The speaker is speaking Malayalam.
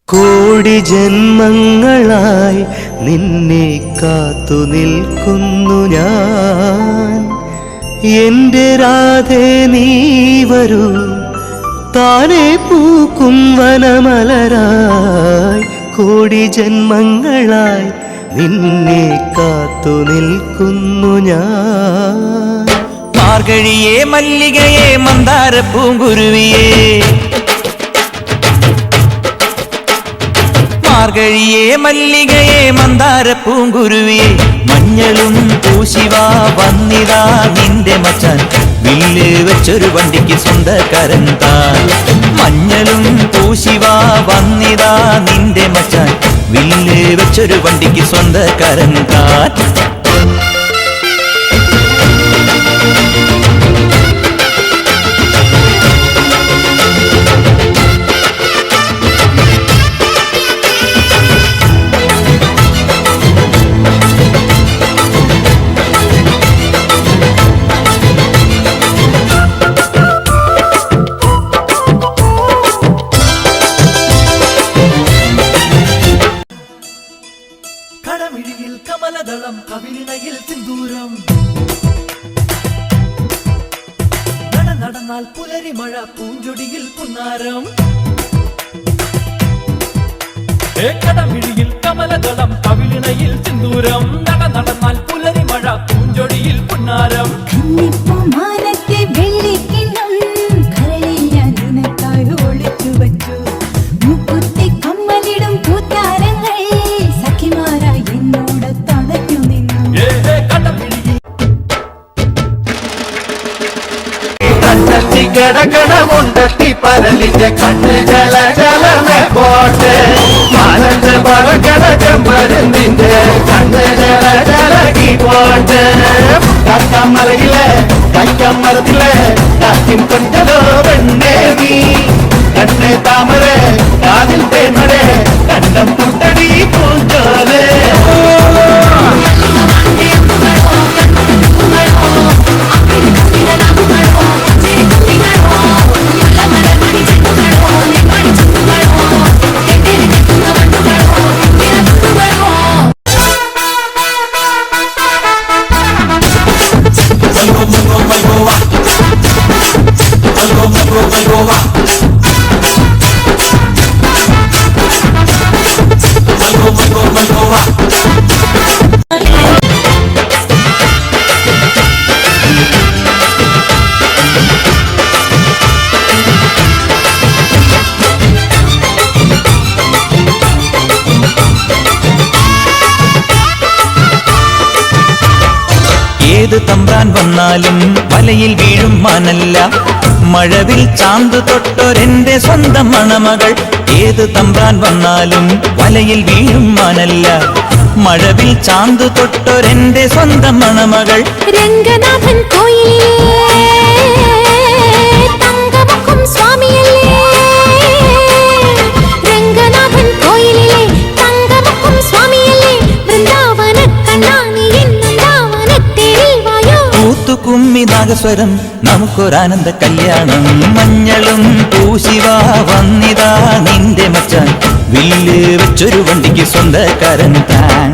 കോടി ജന്മങ്ങളായി നിന്നെ കാത്തു നിൽക്കുന്നു ഞാൻ. എൻ്റെ രാധേ നീ വരൂ, താനെ പൂക്കും വനമലരായി. കോടി ജന്മങ്ങളായി നിന്നെ കാത്തു നിൽക്കുന്നു ഞാൻ. മാർഗഴിയേ മല്ലികയെ മന്ദാര പൂങ്കുരുവിയേ, മാർഗഴിയേ മല്ലികയെ മന്ദാര പൂങ്കുരുവിയെ, മഞ്ഞളും പൂശിവാ വന്നിതാ നിന്റെ മച്ചാൻ, വില്ല് വെച്ചൊരു വണ്ടിക്ക് സ്വന്തക്കാരൻ താൻ. മഞ്ഞളും പൂശിവാ വന്നിതാ നിന്റെ മച്ചാൻ, വില്ല് വെച്ചൊരു വണ്ടിക്ക് സ്വന്തക്കാരൻ താൻ. കടമിഴിയിൽ കമലദളം, കവിളിണയിൽ സിന്ദൂരം, നടന്നാൽ പുലരിമഴ, പൂഞ്ചൊടിയിൽ പുന്നാരം. കടമിഴിയിൽ കമലദളം, കവിളിണയിൽ സിന്ദൂരം, നടന്നാൽ പുലരിമഴ, പൂഞ്ചൊടിയിൽ പുന്നാരം. കിടക്കണമുണ്ടത്തി പരലിച്ച കണ്ണ് ജല ജലമേ പോട്ടെ, മനസ്സ് പറക്കണ ചെമ്പരുന്നിന്റെ കണ്ണ് ജല ജലകി പോട്ടെ. കക്കമ്മലയിലെ കൈക്കമ്മരത്തിലെ കാറ്റിൻ കൊണ്ടതോ വെണ്ണേ നീ, കണ്ണെ താമര കാതിൽ തേന്മരെ കണ്ടം പുട്ടടി പൂഞ്ചോലെ. ഏത് തമ്പ്രാൻ വന്നാലും വലയിൽ വീഴും മാനല്ല, മഴവിൽ ചാന്ത് തൊട്ടൊരെന്റെ സ്വന്തം മണമകൾ. ഏത് തമ്പ്രാൻ വന്നാലും വലയിൽ വീഴും മാനല്ല, മഴവിൽ ചാന്ത് തൊട്ടൊരെന്റെ സ്വന്തം മണമകൾ. രംഗനാഥൻ കോയിലേ തങ്കമുഖം സ്വാമിയല്ലേ, രംഗനാഥൻ കോയിലേ തങ്കമുഖം സ്വാമിയല്ലേ, വൃന്ദാവന കണ്ണാനി കുമ്മി നാഗസ്വരം നമുക്കൊരാനന്ദ കല്യാണം. മഞ്ഞളും പൂശിവാ വന്നിതാ നിന്റെ മച്ചാൻ, വില്ല് വെച്ചൊരു വണ്ടിക്ക് സ്വന്തക്കാരൻ താൻ.